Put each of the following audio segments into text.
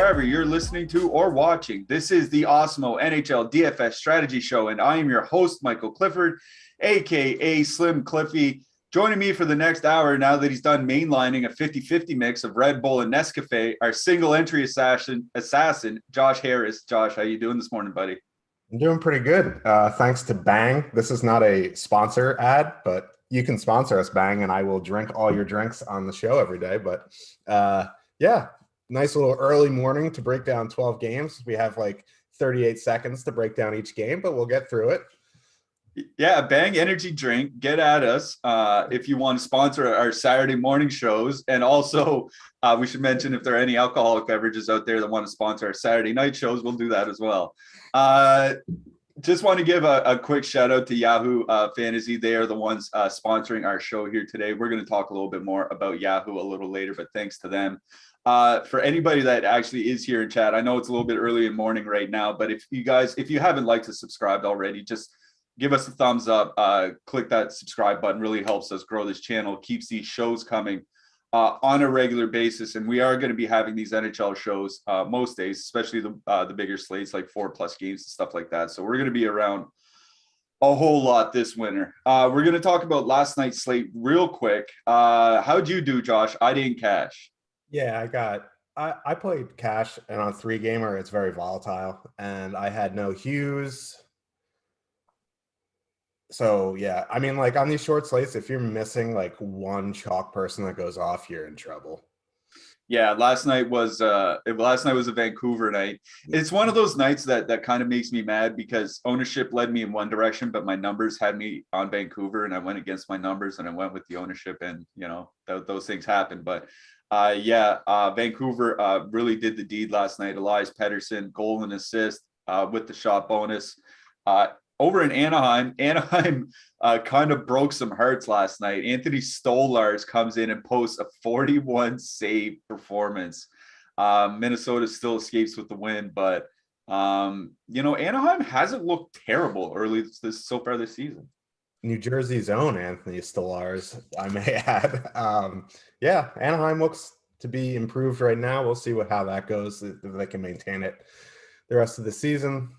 wherever you're listening to or watching. This is the Awesemo NHL DFS Strategy Show, and I am your host, Michael Clifford, aka Slim Cliffy. Joining me for the next hour, now that he's done mainlining a 50-50 mix of Red Bull and Nescafe, our single entry assassin, Josh Harris. Josh, how you doing this morning, buddy? I'm doing pretty good. Thanks to Bang. This is not a sponsor ad, but you can sponsor us, Bang, and I will drink all your drinks on the show every day. But yeah, nice little early morning to break down 12 games. We have like 38 seconds to break down each game, but we'll get through it. Yeah, Bang Energy Drink. Get at us if you want to sponsor our Saturday morning shows. And also, we should mention if there are any alcoholic beverages out there that want to sponsor our Saturday night shows, we'll do that as well. Just want to give a quick shout out to Yahoo Fantasy. They are the ones sponsoring our show here today. We're going to talk a little bit more about Yahoo a little later, but thanks to them. For anybody that actually is here in chat, I know it's a little bit early in the morning right now, but if you haven't liked or subscribed already, just give us a thumbs up, click that subscribe button. Really helps us grow this channel, keeps these shows coming on a regular basis. And we are going to be having these NHL shows most days, especially the bigger slates, like 4+ games and stuff like that. So we're going to be around a whole lot this winter. We're going to talk about last night's slate real quick. How'd you do, Josh? I didn't cash. Yeah, I played cash, and on 3-gamer, it's very volatile. And I had no Hughes. So yeah, I mean, like on these short slates, if you're missing like one chalk person that goes off, you're in trouble. Yeah, last night was a Vancouver night. It's one of those nights that kind of makes me mad because ownership led me in one direction, but my numbers had me on Vancouver, and I went against my numbers and I went with the ownership, and you know those things happen. But Vancouver really did the deed last night. Elias Pettersson, goal and assist with the shot bonus. Over in Anaheim kind of broke some hearts last night. Anthony Stolarz comes in and posts a 41 save performance. Minnesota still escapes with the win, but Anaheim hasn't looked terrible so far this season. New Jersey's own Anthony Stolarz, I may add. Yeah, Anaheim looks to be improved right now. We'll see how that goes, if they can maintain it the rest of the season.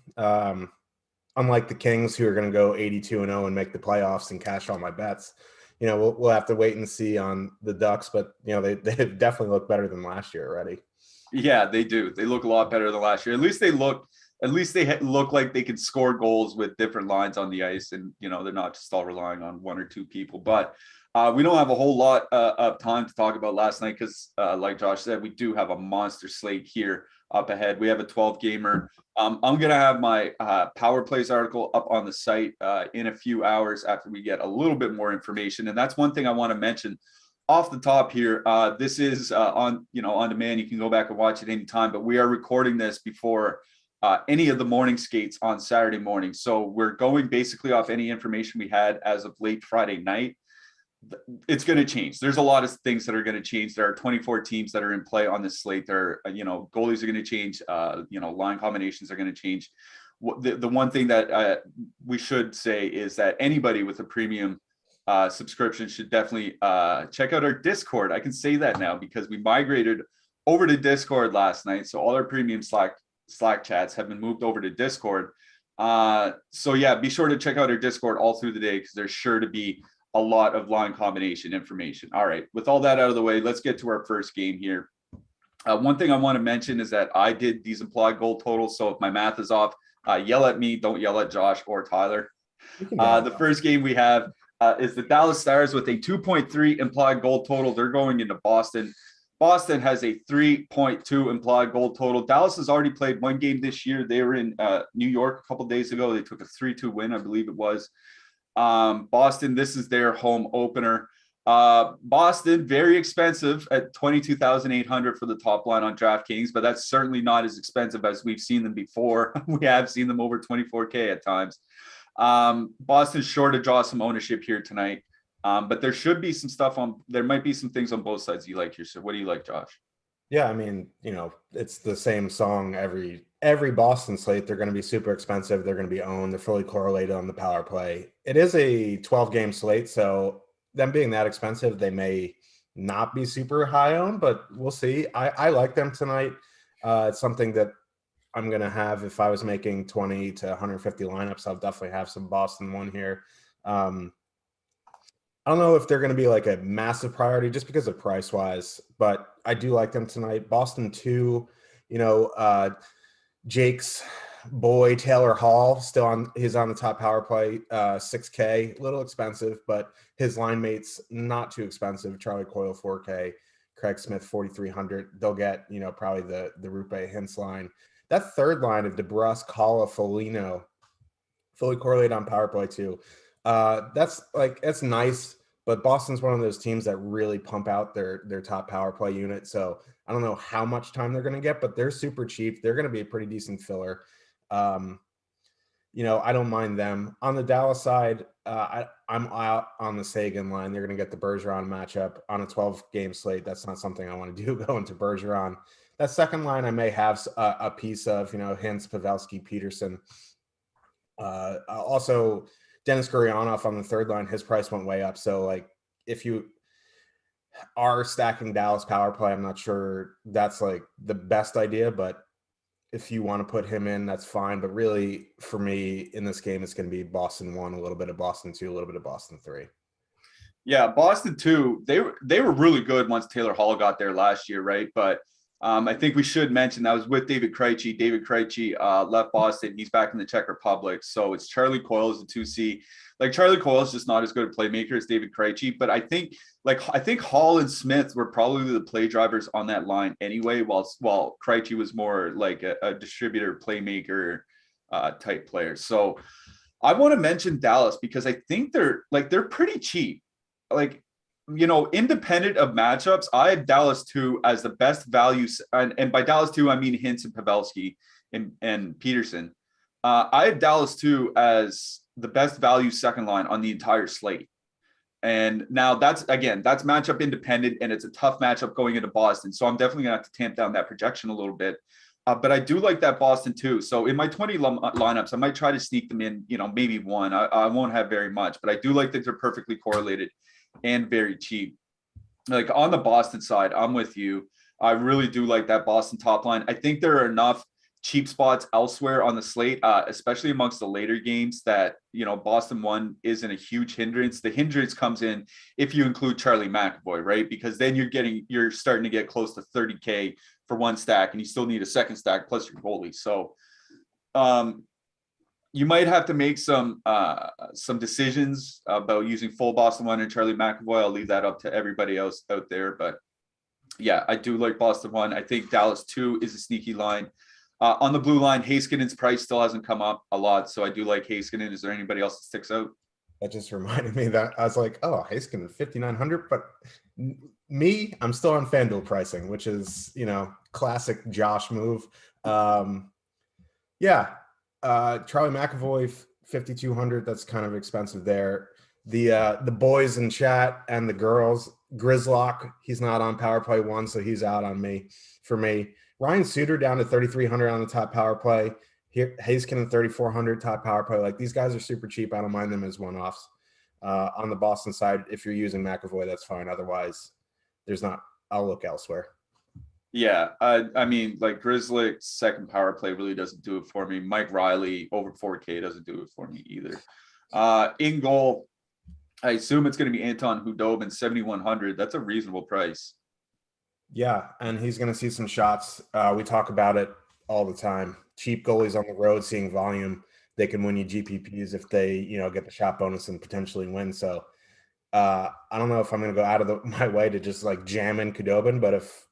Unlike the Kings, who are going to go 82-0 and make the playoffs and cash all my bets, we'll have to wait and see on the Ducks. But they definitely look better than last year already. Yeah, they do. They look a lot better than last year. At least they look like they can score goals with different lines on the ice, and they're not just all relying on one or two people. But we don't have a whole lot of time to talk about last night because, like Josh said, we do have a monster slate here up ahead. We have a 12-gamer. I'm going to have my Power Plays article up on the site in a few hours after we get a little bit more information. And that's one thing I want to mention off the top here. This is on demand. You can go back and watch it anytime, but we are recording this before any of the morning skates on Saturday morning. So we're going basically off any information we had as of late Friday night. It's going to change. There's a lot of things that are going to change. There are 24 teams that are in play on this slate. There are, goalies are going to change. Line combinations are going to change. The one thing that we should say is that anybody with a premium subscription should definitely check out our Discord. I can say that now because we migrated over to Discord last night. So all our premium Slack chats have been moved over to Discord. So yeah, be sure to check out our Discord all through the day because there's sure to be a lot of line combination information. All right, with all that out of the way, let's get to our first game here. One thing I want to mention is that I did these implied goal totals. So if my math is off, yell at me. Don't yell at Josh or Tyler. The first game we have is the Dallas Stars with a 2.3 implied goal total. They're going into Boston. Boston has a 3.2 implied goal total. Dallas has already played one game this year. They were in New York a couple of days ago. They took a 3-2 win, I believe it was. Boston, this is their home opener. Boston, very expensive at $22,800 for the top line on DraftKings, but that's certainly not as expensive as we've seen them before. We have seen them over $24K at times. Boston's sure to draw some ownership here tonight, but there should be some stuff there might be some things on both sides you like here. So what do you like, Josh? Yeah, I mean, it's the same song every Boston slate. They're going to be super expensive. They're going to be owned. They're fully correlated on the power play. It is a 12-game slate, so them being that expensive, they may not be super high owned, but we'll see. I like them tonight. It's something that I'm going to have if I was making 20 to 150 lineups. I'll definitely have some Boston 1 here. I don't know if they're going to be like a massive priority just because of price wise, but I do like them tonight. Boston 2, Jake's boy Taylor Hall he's on the top power play, $6K, a little expensive, but his line mates not too expensive. Charlie Coyle $4K, Craig Smith 4,300. They'll get probably the Rupe Hintz line. That third line of DeBrusque, Halla, Foligno, fully correlated on power play too. That's nice, but Boston's one of those teams that really pump out their top power play unit. So I don't know how much time they're going to get, but they're super cheap. They're going to be a pretty decent filler. I don't mind them. On the Dallas side, I'm out on the Sagan line. They're going to get the Bergeron matchup on a 12-game slate. That's not something I want to do going to Bergeron. That second line I may have a piece of, Hintz, Pavelski, Peterson. Also, Dennis Gurianov on the third line, his price went way up. So, if you are stacking Dallas power play, I'm not sure that's the best idea, but if you want to put him in, that's fine. But really, for me, in this game, it's going to be Boston 1, a little bit of Boston 2, a little bit of Boston 3. Yeah, Boston 2, they were really good once Taylor Hall got there last year, right? But I think we should mention that was with David Krejci. David Krejci left Boston. He's back in the Czech Republic. So it's Charlie Coyle as the 2C. Charlie Coyle is just not as good a playmaker as David Krejci. But I think Hall and Smith were probably the play drivers on that line anyway, while Krejci was more like a distributor playmaker type player. So I want to mention Dallas because I think they're pretty cheap. Independent of matchups, I have Dallas 2 as the best value. And by Dallas 2, I mean Hintz and Pavelski and Peterson. I have Dallas 2 as the best value second line on the entire slate. And now that's matchup independent, and it's a tough matchup going into Boston. So I'm definitely going to have to tamp down that projection a little bit. But I do like that Boston 2. So in my 20 lineups, I might try to sneak them in, maybe 1. I won't have very much, but I do like that they're perfectly correlated and very cheap. On the Boston side, I'm with you. I really do like that Boston top line. I think there are enough cheap spots elsewhere on the slate, especially amongst the later games, that Boston 1 isn't a huge hindrance. The hindrance comes in if you include Charlie McAvoy, right? Because then you're starting to get close to 30K for one stack, and you still need a second stack plus your goalie. So you might have to make some decisions about using full Boston 1 and Charlie McAvoy. I'll leave that up to everybody else out there. But yeah, I do like Boston 1. I think Dallas 2 is a sneaky line. On the blue line, Heiskanen's price still hasn't come up a lot, so I do like Heiskanen. Is there anybody else that sticks out? That just reminded me that I was like, oh, Heiskanen 5,900, but me, I'm still on FanDuel pricing, which is classic Josh move. Charlie McAvoy 5,200. That's kind of expensive there. The boys in chat and the girls, Grizzlock, he's not on power play 1, so he's out on me. For me, Ryan Suter down to 3,300 on the top power play. Heiskanen 3,400 top power play. These guys are super cheap. I don't mind them as one-offs. On the Boston side, if you're using McAvoy, that's fine. Otherwise, there's not. I'll look elsewhere. Yeah, I mean, Grizzly's second power play really doesn't do it for me. Mike Riley over 4K doesn't do it for me either. In goal, I assume it's going to be Anton Khudobin, 7,100. That's a reasonable price. Yeah, and he's going to see some shots. We talk about it all the time. Cheap goalies on the road seeing volume, they can win you GPPs if they, get the shot bonus and potentially win. So I don't know if I'm going to go out of my way to just jam in Khudobin, but if,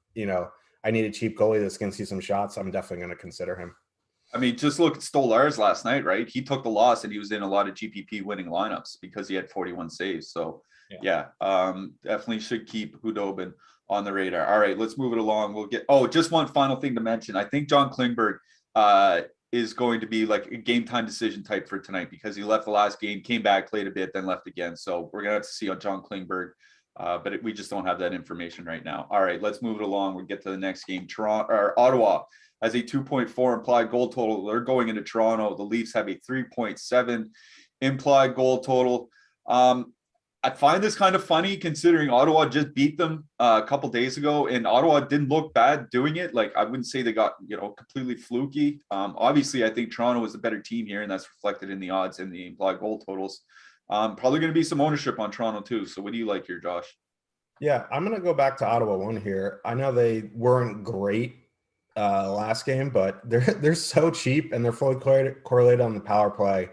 I need a cheap goalie that's going to see some shots, I'm definitely going to consider him. I mean, just look at Stolarz last night, right? He took the loss and he was in a lot of GPP winning lineups because he had 41 saves. So yeah, definitely should keep Khudobin on the radar. All right, let's move it along. We'll get, just one final thing to mention. I think John Klingberg is going to be a game time decision type for tonight because he left the last game, came back, played a bit, then left again. So we're going to have to see on John Klingberg, but we just don't have that information right now. All right, let's move it along. We'll get to the next game. Ottawa has a 2.4 implied goal total. They're going into Toronto. The Leafs have a 3.7 implied goal total. I find this kind of funny considering Ottawa just beat them a couple days ago, and Ottawa didn't look bad doing it. Like, I wouldn't say they got, completely fluky. Obviously, I think Toronto was the better team here, and that's reflected in the odds and the implied goal totals. Probably going to be some ownership on Toronto too. So what do you like here, Josh? Yeah, I'm going to go back to Ottawa 1 here. I know they weren't great last game, but they're so cheap and they're fully correlated on the power play.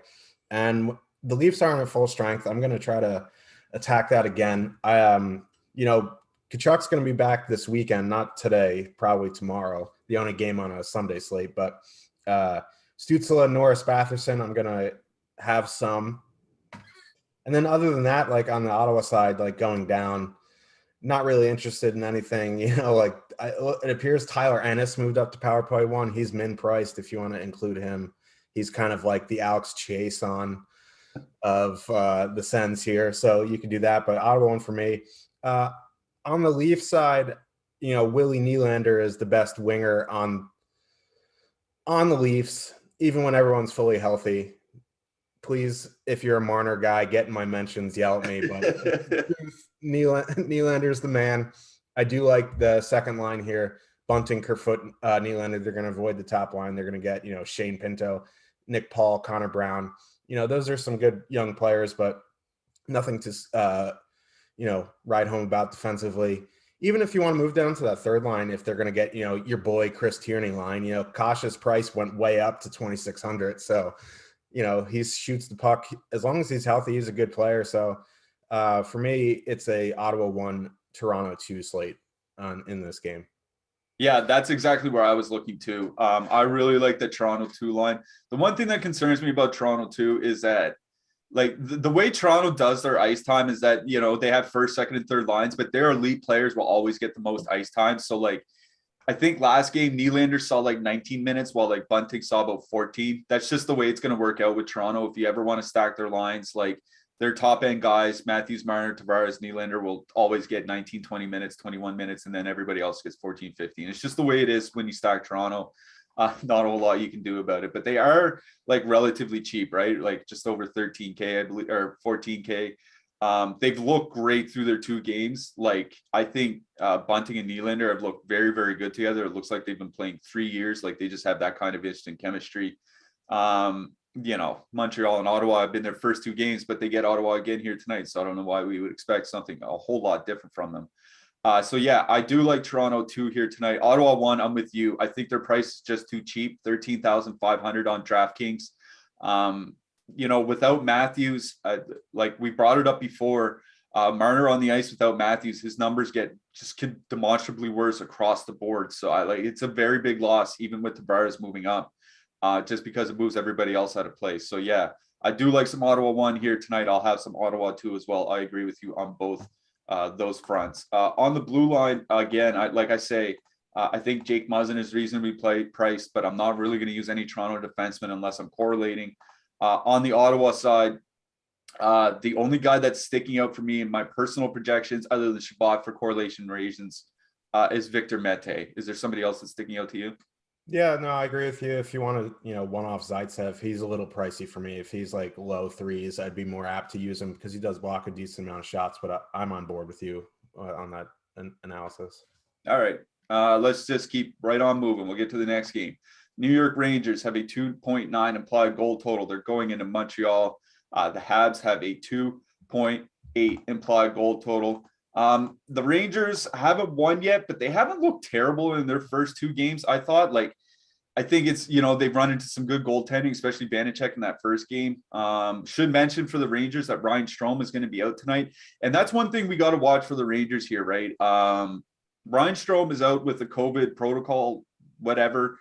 And the Leafs aren't at full strength. I'm going to try to attack that again. Kachuk's going to be back this weekend, not today, probably tomorrow. The only game on a Sunday slate, but Stützle, Norris, Batherson, I'm going to have some. And then other than that, like on the Ottawa side, like going down, not really interested in anything. It appears Tyler Ennis moved up to power play 1. He's min priced if you want to include him. He's kind of like the Alex Chase of the Sens here. So you can do that, but Ottawa 1 for me. On the Leaf side, Willie Nylander is the best winger on the Leafs, even when everyone's fully healthy. Please, if you're a Marner guy, get in my mentions, yell at me. But Nylander's the man. I do like the second line here. Bunting, Kerfoot, Nylander. They're going to avoid the top line. They're going to get, Shane Pinto, Nick Paul, Connor Brown. Those are some good young players, but nothing to, ride home about defensively. Even if you want to move down to that third line, if they're going to get, your boy Chris Tierney line, Kasha's price went way up to 2,600. So, he shoots the puck. As long as he's healthy, he's a good player. So for me, it's a Ottawa 1, Toronto 2 slate in this game. Yeah, that's exactly where I was looking too. I really like the Toronto 2 line. The one thing that concerns me about Toronto 2 is that, like, the way Toronto does their ice time is that, they have first, second, and third lines, but their elite players will always get the most ice time. So, like, I think last game Nylander saw like 19 minutes while like Bunting saw about 14. That's just the way it's going to work out with Toronto. If you ever want to stack their lines, like their top end guys, Matthews, Marner, Tavares, Nylander will always get 19, 20 minutes, 21 minutes, and then everybody else gets 14, 15. It's just the way it is when you stack Toronto. Not a whole lot you can do about it, but they are like relatively cheap, right? Like just over 13K, I believe, or 14K. They've looked great through their 2 games. Like, I think Bunting and Nylander have looked very, very good together. It looks like they've been playing 3 years. Like, they just have that kind of instant chemistry. Montreal and Ottawa have been their first 2 games, but they get Ottawa again here tonight. So I don't know why we would expect something a whole lot different from them. So yeah, I do like Toronto 2 here tonight. Ottawa 1, I'm with you. I think their price is just too cheap, 13,500 on DraftKings. Without Matthews, like we brought it up before, Marner on the ice without Matthews, his numbers get just demonstrably worse across the board. So it's a very big loss, even with Tavares moving up, just because it moves everybody else out of place. So yeah, I do like some Ottawa 1 here tonight. I'll have some Ottawa 2 as well. I agree with you on both those fronts. On the blue line, again, I think Jake Muzzin is reasonably priced, but I'm not really going to use any Toronto defenseman unless I'm correlating. On the Ottawa side, the only guy that's sticking out for me in my personal projections, other than Shabbat for correlation reasons, is Victor Mete. Is there somebody else that's sticking out to you? Yeah, no, I agree with you. If you want to, one-off Zaitsev, he's a little pricey for me. If he's like low 3s, I'd be more apt to use him because he does block a decent amount of shots, but I'm on board with you on that analysis. All right. Let's just keep right on moving. We'll get to the next game. New York Rangers have a 2.9 implied goal total. They're going into Montreal. The Habs have a 2.8 implied goal total. The Rangers haven't won yet, but they haven't looked terrible in their first 2 games. I think it's, they've run into some good goaltending, especially Vanacek in that first game. Should mention for the Rangers that Ryan Strome is going to be out tonight. And that's one thing we got to watch for the Rangers here, right? Ryan Strome is out with the COVID protocol, whatever.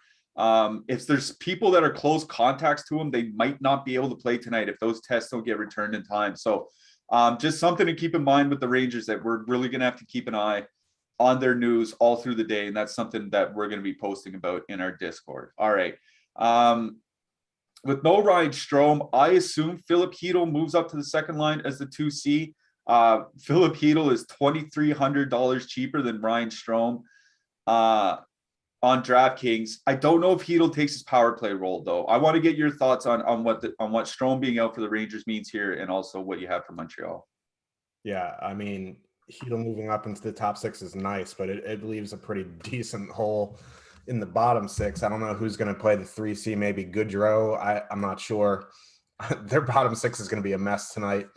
If there's people that are close contacts to him, they might not be able to play tonight if those tests don't get returned in time. So just something to keep in mind with the Rangers that we're really going to have to keep an eye on their news all through the day. And that's something that we're going to be posting about in our Discord. All right. With no Ryan Strome, I assume Philip Hedl moves up to the second line as the 2C. Philip Hedl is $2,300 cheaper than Ryan Strome on DraftKings. I don't know if Hedl takes his power play role, though. I want to get your thoughts on what Strome being out for the Rangers means here, and also what you have for Montreal. Yeah, I mean, Hedel moving up into the top six is nice, but it leaves a pretty decent hole in the bottom six. I don't know who's going to play the 3C, maybe Goodrow. I'm not sure. Their bottom six is going to be a mess tonight.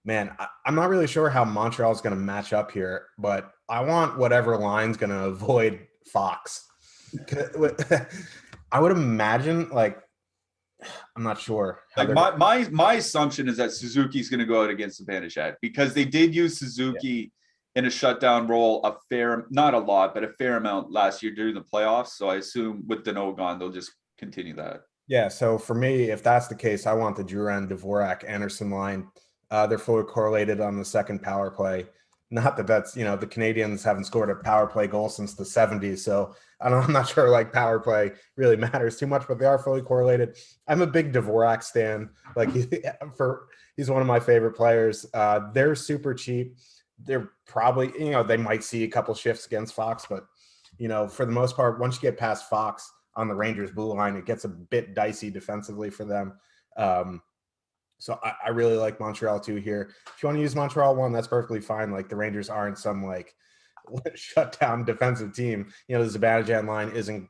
Man, I'm not really sure how Montreal is going to match up here, but I want whatever line's going to avoid Fox. I would imagine, like, I'm not sure. Like my assumption is that Suzuki's going to go out against Zibanejad because they did use Suzuki in a shutdown role not a lot, but a fair amount last year during the playoffs. So I assume with Danault gone, they'll just continue that. Yeah. So for me, if that's the case, I want the Duran, Dvorak, Anderson line. They're fully correlated on the second power play. Not that that's, the Canadiens haven't scored a power play goal since the 70s. So I'm not sure like power play really matters too much, but they are fully correlated. I'm a big Dvorak stan. Like he's one of my favorite players. They're super cheap. They're probably, they might see a couple shifts against Fox, but for the most part, once you get past Fox on the Rangers blue line, it gets a bit dicey defensively for them. So I really like Montreal 2 here. If you want to use Montreal 1, that's perfectly fine. Like the Rangers aren't some like shutdown defensive team. The Zibanejad line isn't,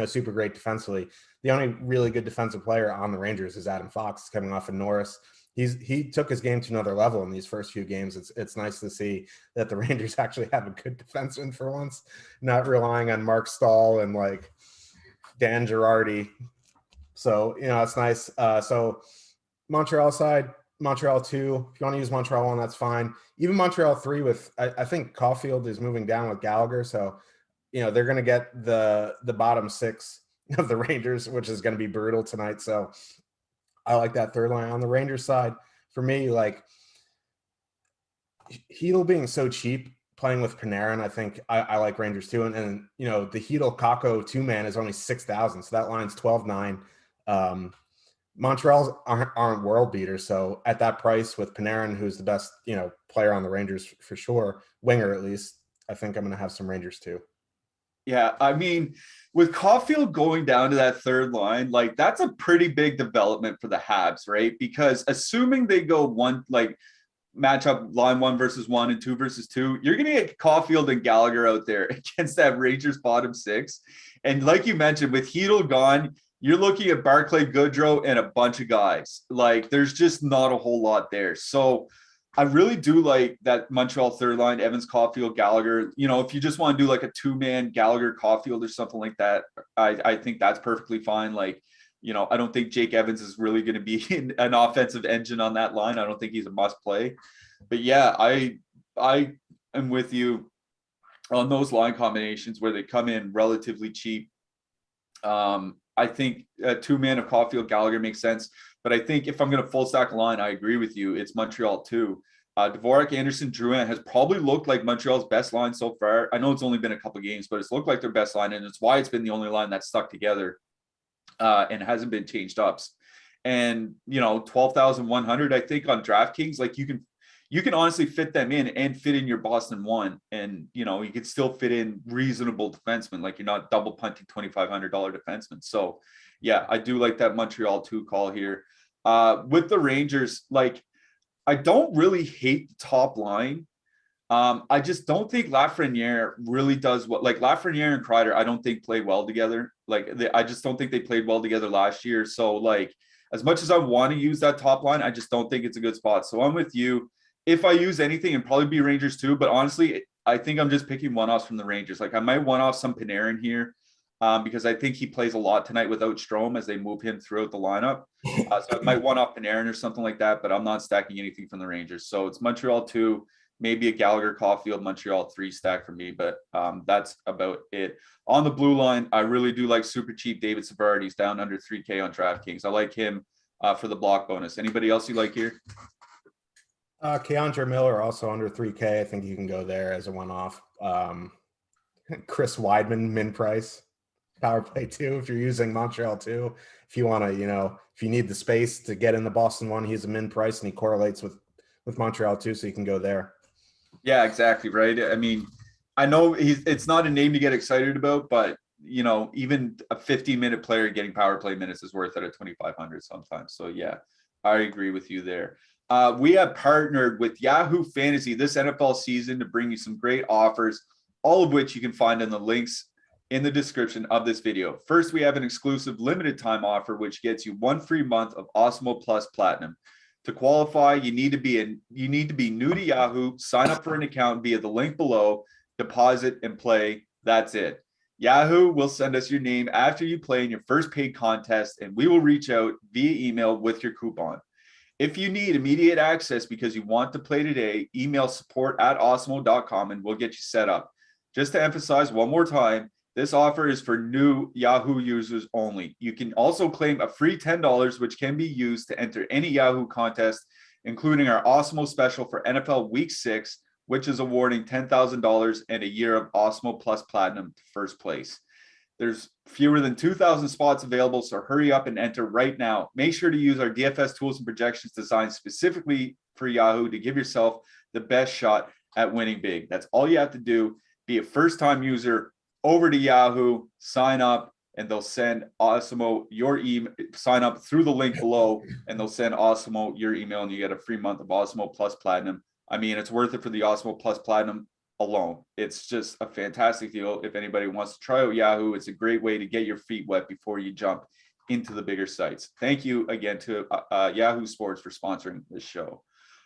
super great defensively. The only really good defensive player on the Rangers is Adam Fox coming off of Norris. He took his game to another level in these first few games. It's nice to see that the Rangers actually have a good defenseman for once, not relying on Mark Stahl and like Dan Girardi. So, it's nice. So Montreal side, Montreal 2. If you want to use Montreal 1, that's fine. Even Montreal 3 with, I think Caulfield is moving down with Gallagher. So, they're going to get the bottom six of the Rangers, which is going to be brutal tonight. So I like that third line. On the Rangers side, for me, like Hedel being so cheap, playing with Panarin, I think I like Rangers too. And the Hedel Kakko 2-man is only 6,000. So that line's 12-9. Montreal's aren't world beaters. So at that price with Panarin, who's the best, player on the Rangers for sure, winger at least, I think I'm going to have some Rangers too. Yeah, I mean, with Caulfield going down to that third line, like that's a pretty big development for the Habs, right? Because assuming they go one, like match up line 1 versus 1 and 2 versus 2, you're going to get Caulfield and Gallagher out there against that Rangers bottom six. And like you mentioned, with Hedel gone, you're looking at Barclay, Goodrow, and a bunch of guys. Like, there's just not a whole lot there. So I really do like that Montreal third line, Evans, Caulfield, Gallagher. If you just want to do like a 2-man Gallagher, Caulfield or something like that, I think that's perfectly fine. Like, I don't think Jake Evans is really going to be an offensive engine on that line. I don't think he's a must play. But yeah, I am with you on those line combinations where they come in relatively cheap. I think a 2-man of Caulfield Gallagher makes sense, but I think if I'm going to full stack line, I agree with you. It's Montreal 2. Dvorak, Anderson, Drouin has probably looked like Montreal's best line so far. I know it's only been a couple games, but it's looked like their best line, and it's why it's been the only line that's stuck together and hasn't been changed ups. And 12,100, I think on DraftKings, like you can honestly fit them in and fit in your Boston 1. And, you could still fit in reasonable defensemen. Like you're not double punting $2,500 defensemen. So yeah, I do like that Montreal 2 call here. With the Rangers, like I don't really hate the top line. I just don't think Lafreniere really does what, like Lafreniere and Kreider, I don't think play well together. Like I just don't think they played well together last year. So like, as much as I want to use that top line, I just don't think it's a good spot. So I'm with you. If I use anything, it'd probably be Rangers too. But honestly, I think I'm just picking one-offs from the Rangers. Like I might one-off some Panarin here because I think he plays a lot tonight without Strome as they move him throughout the lineup. So I might one-off Panarin or something like that, but I'm not stacking anything from the Rangers. So it's Montreal 2, maybe a Gallagher, Caulfield, Montreal 3 stack for me, but that's about it. On the blue line, I really do like super cheap David Savard. He's down under 3K on DraftKings. I like him for the block bonus. Anybody else you like here? Keandre Miller also under 3K. I think you can go there as a one-off. Chris Weidman, min price, power play 2. If you're using Montreal 2, if you want to, if you need the space to get in the Boston 1, he's a min price and he correlates with Montreal 2, so you can go there. Yeah, exactly. Right. I mean, I know it's not a name to get excited about, but even a 15-minute player getting power play minutes is worth it at 2,500 sometimes. So yeah, I agree with you there. We have partnered with Yahoo Fantasy this NFL season to bring you some great offers, all of which you can find in the links in the description of this video. First, we have an exclusive limited time offer, which gets you 1 free month of Awesemo Plus Platinum. To qualify, you need to be new to Yahoo, sign up for an account via the link below, deposit and play. That's it. Yahoo will send us your name after you play in your first paid contest, and we will reach out via email with your coupon. If you need immediate access because you want to play today, email support@awesemo.com and we'll get you set up. Just to emphasize one more time, this offer is for new Yahoo users only. You can also claim a free $10, which can be used to enter any Yahoo contest, including our Awesemo special for NFL Week 6, which is awarding $10,000 and a year of Awesemo Plus Platinum to first place. There's fewer than 2,000 spots available, so hurry up and enter right now. Make sure to use our DFS tools and projections designed specifically for Yahoo to give yourself the best shot at winning big. That's all you have to do. Be a first-time user, over to Yahoo, sign up, and they'll send Awesemo your email. Sign up through the link below, and they'll send Awesemo your email, and you get a free month of Awesemo Plus Platinum. I mean, it's worth it for the Awesemo Plus Platinum alone. It's just a fantastic deal. If anybody wants to try out Yahoo, it's a great way to get your feet wet before you jump into the bigger sites. Thank you again to Yahoo Sports for sponsoring this show.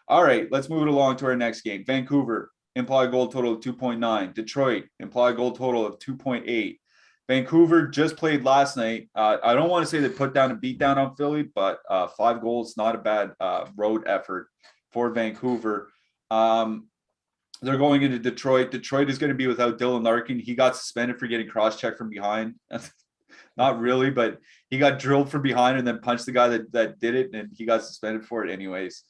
All right, let's move it along to our next game. Vancouver, implied goal total of 2.9. Detroit, implied goal total of 2.8. Vancouver just played last night. I don't want to say they put down a beat down on Philly, but 5 goals, not a bad road effort for Vancouver. They're going into Detroit. Detroit is going to be without Dylan Larkin. He got suspended for getting cross-checked from behind. Not really, but he got drilled from behind and then punched the guy that did it, and he got suspended for it anyways.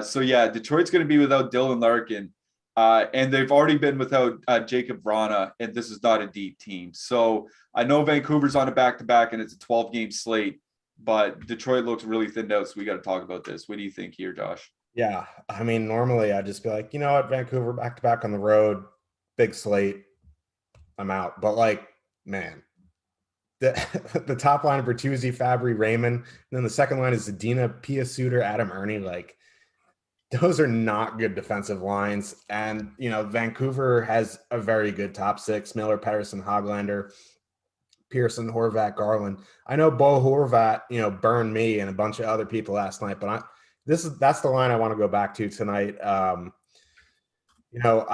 So yeah, Detroit's going to be without Dylan Larkin. And they've already been without Jacob Vrana, and this is not a deep team. So I know Vancouver's on a back-to-back, and it's a 12-game slate, but Detroit looks really thinned out, so we got to talk about this. What do you think here, Josh? Yeah, I mean, normally I'd just be like, you know what, Vancouver back-to-back on the road, big slate, I'm out. But, like, man, the top line of Bertuzzi, Fabry, Raymond, and then the second line is Zadina, Pia Suter, Adam Ernie, like, those are not good defensive lines. And, you know, Vancouver has a very good top 6, Miller, Pettersson, Hoglander, Pearson, Horvat, Garland. I know Bo Horvat, you know, burned me and a bunch of other people last night, but that's the line I want to go back to tonight. You know,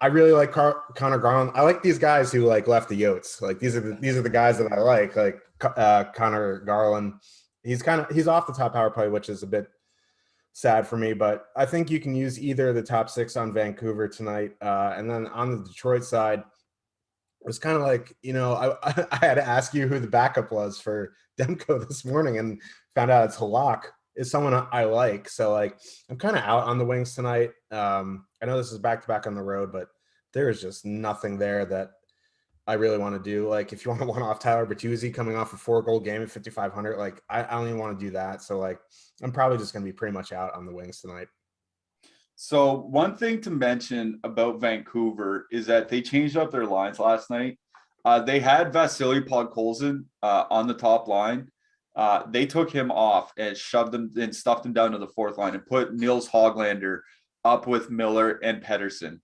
I really like Connor Garland. I like these guys who like left the Yotes. Like these are the guys that I like Connor Garland. He's off the top power play, which is a bit sad for me, but I think you can use either of the top 6 on Vancouver tonight. And then on the Detroit side, it was kind of like, you know, I had to ask you who the backup was for Demko this morning and found out it's Halak is someone I like. So like, I'm kind of out on the wings tonight. I know this is back-to-back on the road, but there is just nothing there that I really want to do. Like if you want to one-off Tyler Bertuzzi coming off a 4-goal game at 5,500, like I don't even want to do that. So like, I'm probably just going to be pretty much out on the wings tonight. So one thing to mention about Vancouver is that they changed up their lines last night. They had Vasily Podkolzin on the top line. They took him off and shoved him and stuffed him down to the 4th line and put Nils Hoglander up with Miller and Pettersson.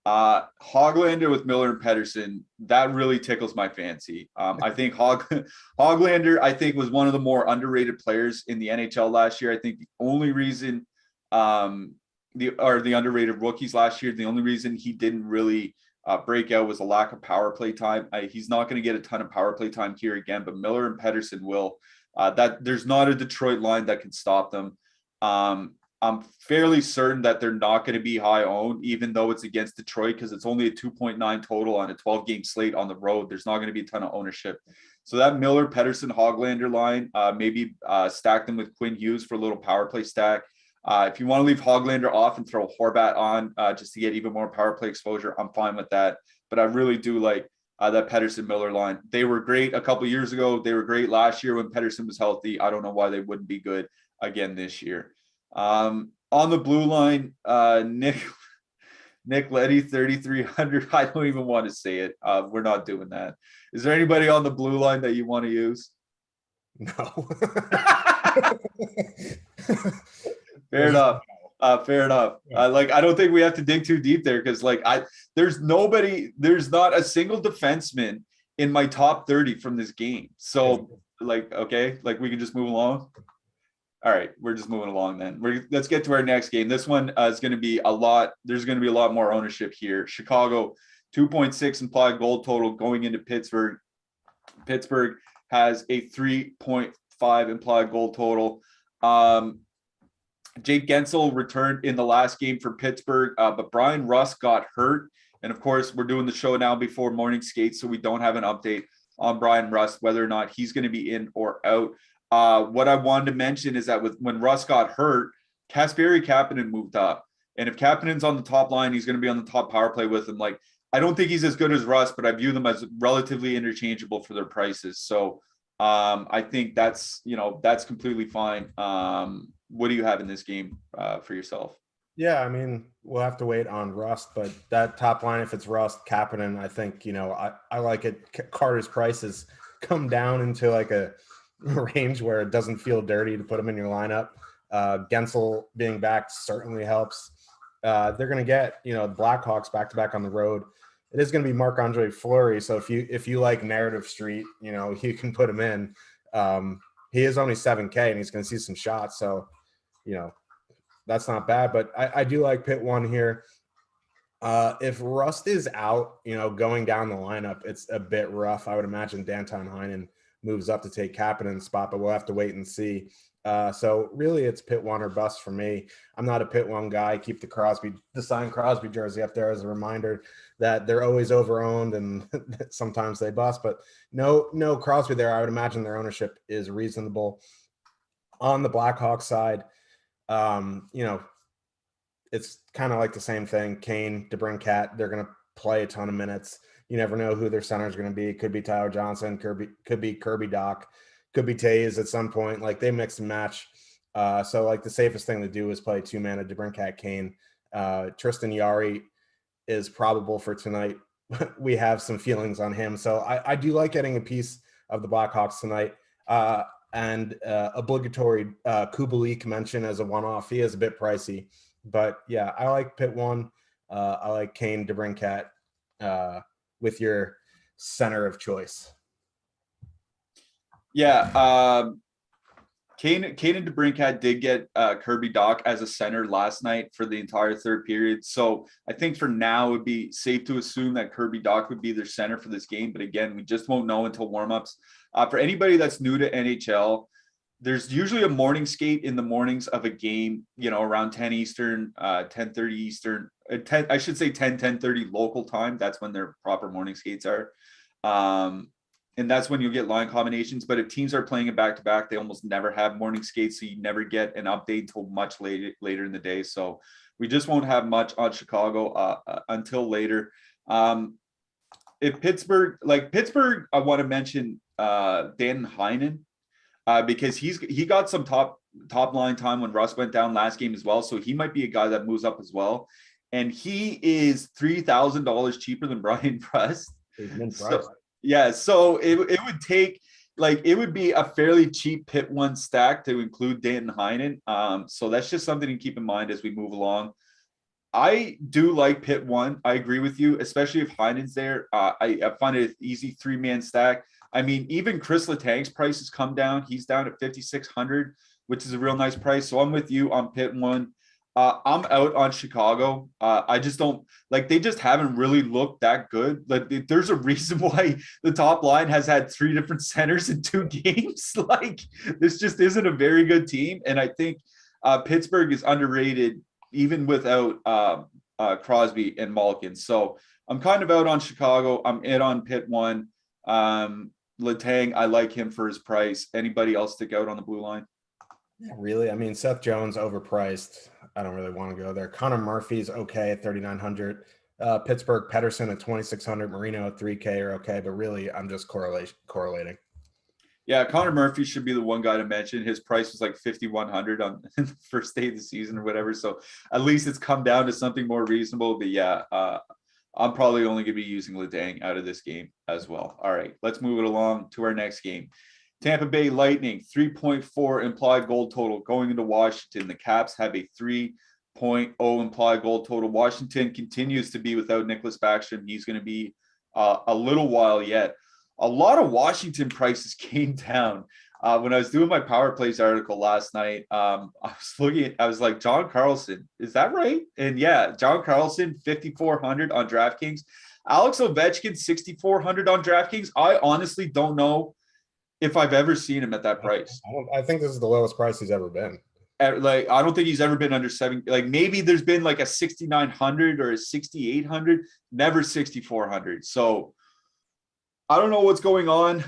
Hoglander with Miller and Pettersson, that really tickles my fancy. I think Hoglander, I think, was one of the more underrated players in the NHL last year. I think the only reason the underrated rookies last year, the only reason he didn't really break out was a lack of power play time. He's not going to get a ton of power play time here again, but Miller and Pettersson will. That there's not a Detroit line that can stop them. I'm fairly certain that they're not going to be high owned, even though it's against Detroit, because it's only a 2.9 total on a 12-game slate on the road. There's not going to be a ton of ownership. So that Miller, Pettersson, Hoglander line, maybe stack them with Quinn Hughes for a little power play stack. If you want to leave Hoglander off and throw Horvat on just to get even more power play exposure, I'm fine with that. But I really do like that Pettersson Miller line. They were great a couple years ago. They were great last year when Pettersson was healthy. I don't know why they wouldn't be good again this year. On the blue line, Nick Leddy, 3,300. I don't even want to say it. We're not doing that. Is there anybody on the blue line that you want to use? No. Fair enough. Fair enough. Like, I don't think we have to dig too deep there because, like, there's not a single defenseman in my top 30 from this game. So, like, okay, like we can just move along. All right, we're just moving along then. Let's get to our next game. This one is going to be a lot. There's going to be a lot more ownership here. Chicago, 2.6 implied goal total going into Pittsburgh. Pittsburgh has a 3.5 implied goal total. Jake Gensel returned in the last game for Pittsburgh, but Brian Rust got hurt. And of course, we're doing the show now before morning skates, so we don't have an update on Brian Rust, whether or not he's going to be in or out. What I wanted to mention is that when Russ got hurt, Kasperi Kapanen moved up. And if Kapanen's on the top line, he's going to be on the top power play with him. Like, I don't think he's as good as Russ, but I view them as relatively interchangeable for their prices. So I think that's completely fine. What do you have in this game for yourself? Yeah, I mean, we'll have to wait on Rust, but that top line, if it's Rust, Kapanen, I think, I like it. Carter's prices come down into like a range where it doesn't feel dirty to put him in your lineup. Gensel being back certainly helps. They're going to get, the Blackhawks back-to-back on the road. It is going to be Marc-Andre Fleury. So if you like Narrative Street, you can put him in. He is only 7K and he's going to see some shots. So, that's not bad, but I do like Pitt 1 here. If Rust is out, going down the lineup, it's a bit rough. I would imagine Danton Heinen moves up to take Kapanen's spot, but we'll have to wait and see. So really it's Pitt 1 or bust for me. I'm not a Pitt 1 guy. Keep the signed Crosby jersey up there as a reminder that they're always overowned and sometimes they bust, but no Crosby there. I would imagine their ownership is reasonable. On the Blackhawks side, it's kind of like the same thing. Kane, DeBrincat, they're going to play a ton of minutes. You never know who their center is going to be. It could be Tyler Johnson, could be Kirby Doc, could be Taze at some point. Like, they mix and match. So like the safest thing to do is play two-man of DeBrincat, Kane. Tristan Yari is probable for tonight. We have some feelings on him. So I do like getting a piece of the Blackhawks tonight. And obligatory Kubalik mention as a one-off. He is a bit pricey. But yeah, I like Pitt 1. I like Kane, DeBrincat with your center of choice. Yeah, Kane and DeBrincat did get Kirby Doc as a center last night for the entire third period. So I think for now it would be safe to assume that Kirby Doc would be their center for this game. But again, we just won't know until warmups. For anybody that's new to NHL, there's usually a morning skate in the mornings of a game, around 10 Eastern, 10:30 Eastern, 10, I should say 10:30 local time. That's when their proper morning skates are. And that's when you'll get line combinations. But if teams are playing it back-to-back, they almost never have morning skates, so you never get an update until much later in the day. So we just won't have much on Chicago until later. If Pittsburgh, I want to mention Dan Heinen because he got some top line time when Russ went down last game as well. So he might be a guy that moves up as well. And he is $3,000 cheaper than Brian Rust. Yeah, so it would take, it would be a fairly cheap Pitt 1 stack to include Danton Heinen. So that's just something to keep in mind as we move along. I do like Pitt 1. I agree with you, especially if Heinen's there. I find it an easy 3-man stack. I mean, even Chris Letang's price has come down. He's down at 5,600, which is a real nice price. So I'm with you on Pitt 1. I'm out on Chicago. I just don't they just haven't really looked that good. There's a reason why the top line has had 3 different centers in 2 games. This just isn't a very good team. And I think Pittsburgh is underrated even without Crosby and Malkin. So I'm kind of out on Chicago. I'm in on Pitt 1. Letang, I like him for his price. Anybody else stick out on the blue line? Really? I mean, Seth Jones overpriced. I don't really want to go there. Connor Murphy's okay at 3,900. Pittsburgh Pedersen at 2,600. Marino at 3K are okay, but really I'm just correlating. Yeah, Connor Murphy should be the one guy to mention. His price was like 5,100 on the first day of the season or whatever. So at least it's come down to something more reasonable. But yeah, I'm probably only going to be using Letang out of this game as well. All right, let's move it along to our next game. Tampa Bay Lightning, 3.4 implied goal total going into Washington. The Caps have a 3.0 implied goal total. Washington continues to be without Nicholas Backstrom. He's going to be a little while yet. A lot of Washington prices came down. When I was doing my Power Plays article last night, I was like, John Carlson, is that right? And yeah, John Carlson, 5,400 on DraftKings. Alex Ovechkin, 6,400 on DraftKings. I honestly don't know if I've ever seen him at that price. I think this is the lowest price he's ever been. Like, I don't think he's ever been under 7. Like, maybe there's been like a 6,900 or a 6,800, never 6,400. So I don't know what's going on.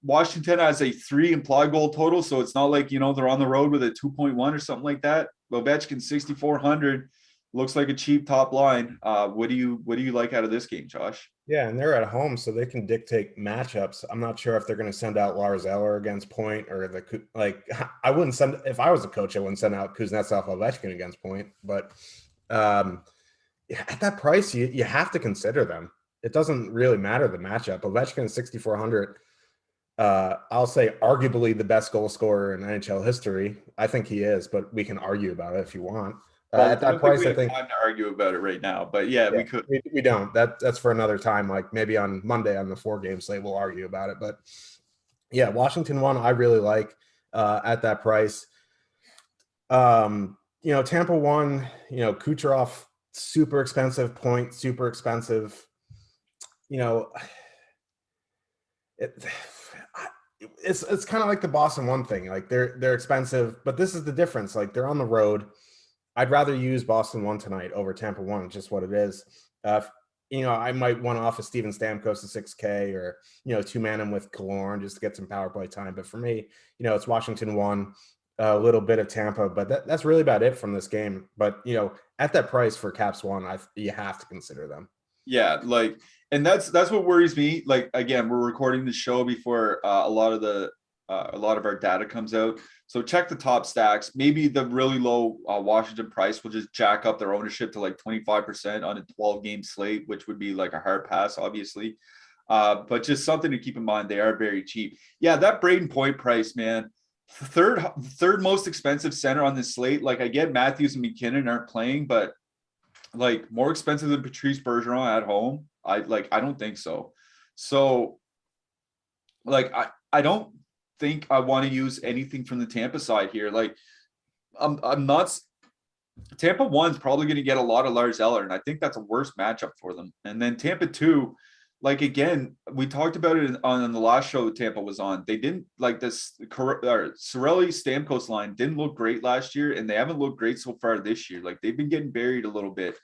Washington has a 3 implied goal total, so it's not like, they're on the road with a 2.1 or something like that. Ovechkin, 6,400 looks like a cheap top line. What do you like out of this game, Josh? Yeah, and they're at home, so they can dictate matchups. I'm not sure if they're going to send out Lars Eller against Point, or I wouldn't send, if I was a coach, I wouldn't send out Kuznetsov Ovechkin against Point. But at that price, you have to consider them. It doesn't really matter the matchup. Ovechkin is 6,400. I'll say arguably the best goal scorer in NHL history. I think he is, but we can argue about it if you want. At that price, I think time to argue about it right now, but yeah, we could. We don't. That's for another time. Like maybe on Monday on the 4-game slate, we'll argue about it. But yeah, Washington won. I really like at that price. Tampa won. Kucherov, super expensive. Point, super expensive. It's kind of like the Boston one thing. Like they're expensive, but this is the difference. Like they're on the road. I'd rather use Boston 1 tonight over Tampa 1, just what it is. I might want to offer Steven Stamkos to 6K, or, 2-man him with Killorn just to get some power play time. But for me, it's Washington 1, a little bit of Tampa, but that's really about it from this game. But, at that price for Caps 1, you have to consider them. Yeah, and that's what worries me. Like, again, we're recording the show before a lot of our data comes out. So check the top stacks. Maybe the really low Washington price will just jack up their ownership to like 25% on a 12-game slate, which would be like a hard pass, obviously. But just something to keep in mind. They are very cheap. Yeah, that Braden Point price, man. Third most expensive center on this slate. Like, I get Matthews and McKinnon aren't playing, but like more expensive than Patrice Bergeron at home. I don't think so. So like, I don't think I want to use anything from the Tampa side here. Like, I'm not. Tampa 1's probably going to get a lot of Lars Eller, and I think that's a worse matchup for them. And then Tampa 2, like, again, we talked about it on the last show Tampa was on. They didn't like this. Cirelli Stamkos line didn't look great last year, and they haven't looked great so far this year. Like, they've been getting buried a little bit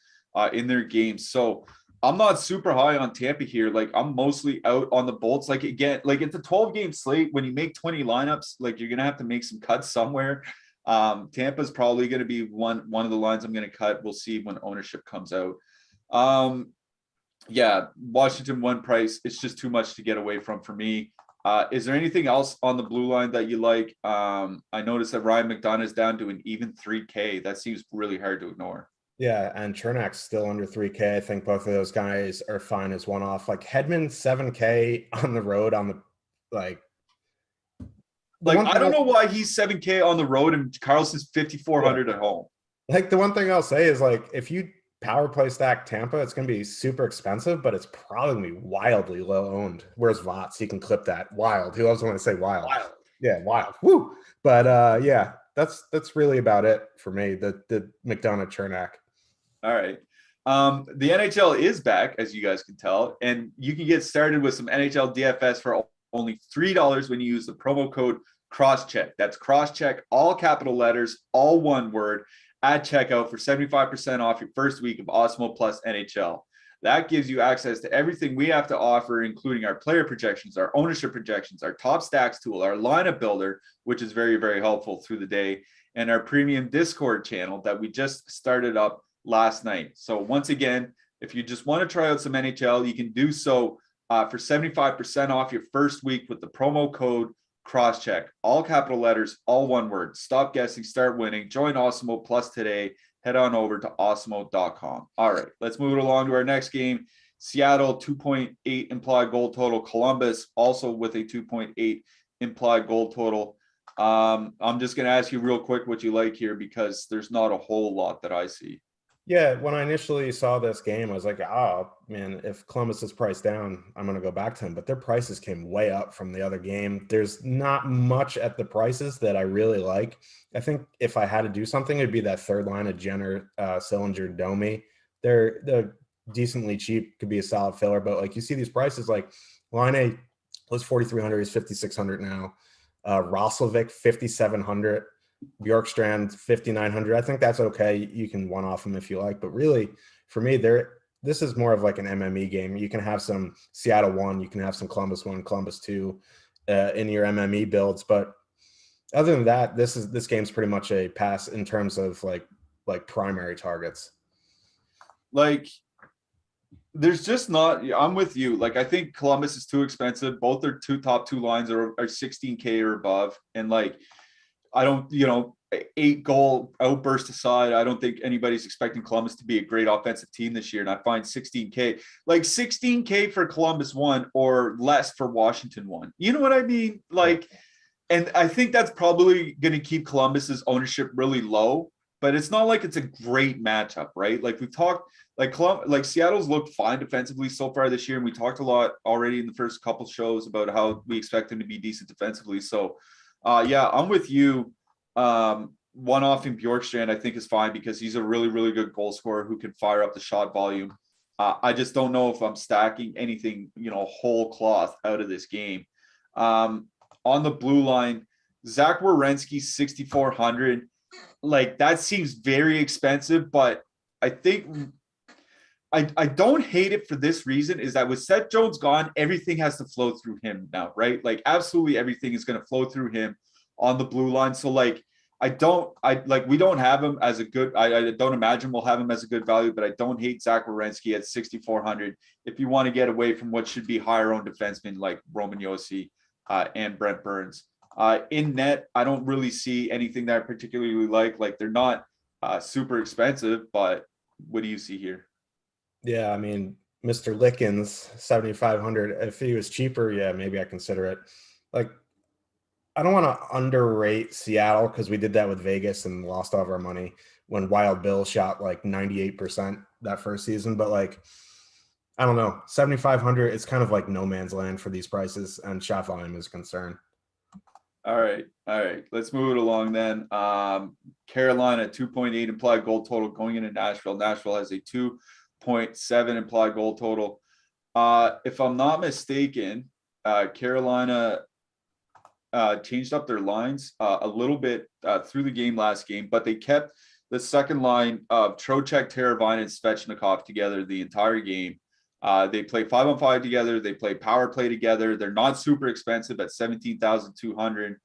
in their games. So I'm not super high on Tampa here. Like, I'm mostly out on the Bolts. Like, again, like it's a 12-game slate. When you make 20 lineups, like, you're going to have to make some cuts somewhere. Tampa's probably going to be one of the lines I'm going to cut. We'll see when ownership comes out. Yeah, Washington 1 price. It's just too much to get away from for me. Is there anything else on the blue line that you like? I noticed that Ryan McDonough is down to an even 3K. That seems really hard to ignore. Yeah, and Chernak's still under 3K. I think both of those guys are fine as one-off. Like Hedman, 7K on the road on the like. I don't know why he's 7K on the road and Carlson's 5,400 at home. Like, the one thing I'll say is, like, if you power play stack Tampa, it's going to be super expensive, but it's probably going to be wildly low owned. Where's Vots? He can clip that. Wild. Who else want to say wild? Wild. Yeah, wild. Woo. But yeah, that's really about it for me. The McDonough Chernak. All right. The NHL is back, as you guys can tell, and you can get started with some NHL DFS for only $3 when you use the promo code CROSSCHECK. That's CROSSCHECK, all capital letters, all one word, at checkout for 75% off your first week of Awesemo Plus NHL. That gives you access to everything we have to offer, including our player projections, our ownership projections, our top stacks tool, our lineup builder, which is very, very helpful through the day, and our premium Discord channel that we just started up last night. So once again, if you just want to try out some NHL, you can do so for 75% off your first week with the promo code CROSSCHECK, all capital letters, all one word. Stop guessing, start winning. Join Awesemo Plus today. Head on over to awesemo.com. All right, let's move it along to our next game. Seattle, 2.8 implied goal total. Columbus also with a 2.8 implied goal total. I'm just going to ask you real quick what you like here because there's not a whole lot that I see. Yeah, when I initially saw this game, I was like, oh, man, if Columbus is priced down, I'm going to go back to him. But their prices came way up from the other game. There's not much at the prices that I really like. I think if I had to do something, it'd be that third line of Jenner, Sillinger, Domi. They're decently cheap, could be a solid filler. But like you see these prices, like line A was 4,300, he's 5,600 now. Roslovic, 5,700. Bjorkstrand 5,900. I think that's okay. You can one off them if you like, but really for me, this is more of like an MME game. You can have some Seattle 1, you can have some Columbus 1, Columbus 2 in your MME builds, but other than that, this game's pretty much a pass in terms of like primary targets. Like, there's just not. I'm with you. Like, I think Columbus is too expensive. Both their top two lines are 16K or above, and like, I don't, 8-goal outburst aside, I don't think anybody's expecting Columbus to be a great offensive team this year. And I find 16K for Columbus won or less for Washington won. You know what I mean? Like, and I think that's probably going to keep Columbus's ownership really low, but it's not like it's a great matchup, right? Like we've talked, like Seattle's looked fine defensively so far this year. And we talked a lot already in the first couple shows about how we expect them to be decent defensively. So, yeah, I'm with you. One off in Bjorkstrand, I think is fine because he's a really, really good goal scorer who can fire up the shot volume. I just don't know if I'm stacking anything, whole cloth out of this game. On the blue line, Zach Werenski, 6,400. Like that seems very expensive, but I think I don't hate it for this reason is that with Seth Jones gone, everything has to flow through him now, right? Like absolutely everything is going to flow through him on the blue line. So like, we don't have him as a good, I don't imagine we'll have him as a good value, but I don't hate Zach Werenski at 6,400. If you want to get away from what should be higher owned defensemen like Roman Josi and Brent Burns. In net, I don't really see anything that I particularly like. Like they're not super expensive, but what do you see here? Yeah, I mean, Mr. Lickens, 7,500. If he was cheaper, yeah, maybe I consider it. Like, I don't want to underrate Seattle because we did that with Vegas and lost all of our money when Wild Bill shot like 98% that first season. But like, I don't know, 7,500, it's kind of like no man's land for these prices, and shot volume is a concern. All right. Let's move it along then. Carolina, 2.8 implied goal total going into Nashville. Nashville has a 2.7 implied goal total. If I'm not mistaken, Carolina changed up their lines a little bit through the game last game, but they kept the second line of Trocheck, Teravainen, and Svechnikov together the entire game. They play 5-on-5 together. They play power play together. They're not super expensive at 17,200.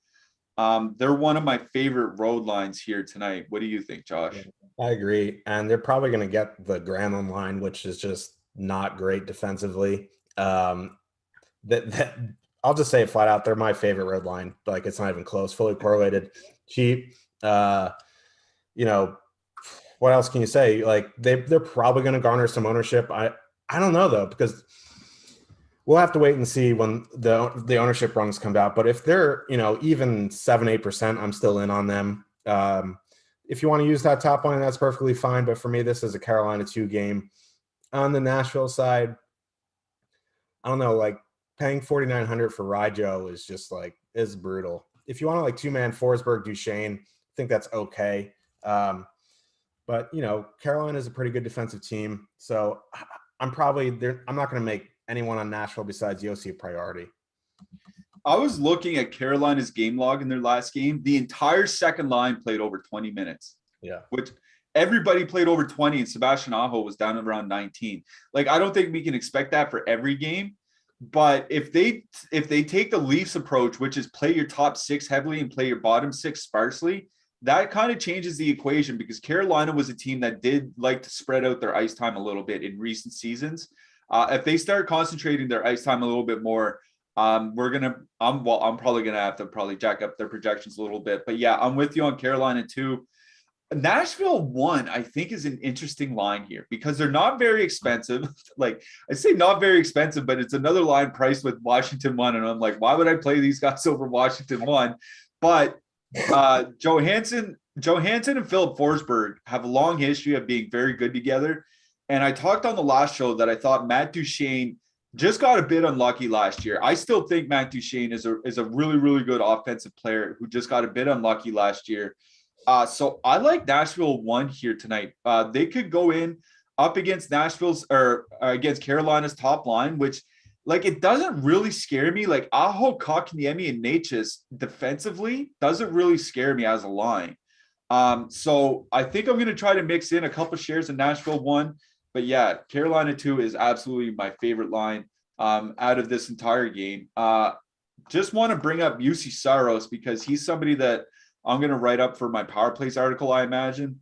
They're one of my favorite road lines here tonight. What do you think, Josh? I agree. And they're probably going to get the Granlund line, which is just not great defensively. I'll just say it flat out. They're my favorite road line. Like it's not even close, fully correlated, cheap. What else can you say? Like they're probably going to garner some ownership. I don't know though, because we'll have to wait and see when the ownership runs come out. But if they're, even 7-8%, I'm still in on them. If you want to use that top line, that's perfectly fine. But for me, this is a Carolina 2 game. On the Nashville side, I don't know, like paying 4,900 for Ryjo is just like, is brutal. If you want to like 2-man Forsberg, Duchesne, I think that's okay. But, Carolina is a pretty good defensive team. So I'm not going to make anyone on Nashville besides Josi a priority. I was looking at Carolina's game log in their last game. The entire second line played over 20 minutes. Yeah. Which everybody played over 20 and Sebastian Aho was down around 19. Like, I don't think we can expect that for every game. But if they take the Leafs approach, which is play your top 6 heavily and play your bottom 6 sparsely, that kind of changes the equation because Carolina was a team that did like to spread out their ice time a little bit in recent seasons. If they start concentrating their ice time a little bit more, I'm probably going to have to jack up their projections a little bit. But yeah, I'm with you on Carolina too. Nashville 1, I think, is an interesting line here because they're not very expensive. Like I say not very expensive, but it's another line priced with Washington 1. And I'm like, why would I play these guys over Washington 1? But Johansson and Philip Forsberg have a long history of being very good together. And I talked on the last show that I thought Matt Duchene just got a bit unlucky last year. I still think Matt Duchene is a really, really good offensive player who just got a bit unlucky last year. So I like Nashville 1 here tonight. They could go in up against Nashville's or against Carolina's top line, which like it doesn't really scare me. Like Aho, Kotkaniemi, and Natchez defensively doesn't really scare me as a line. So I think I'm going to try to mix in a couple shares in Nashville 1. But yeah, Carolina 2 is absolutely my favorite line out of this entire game. Just want to bring up UC Saros because he's somebody that I'm going to write up for my Power Plays article, I imagine.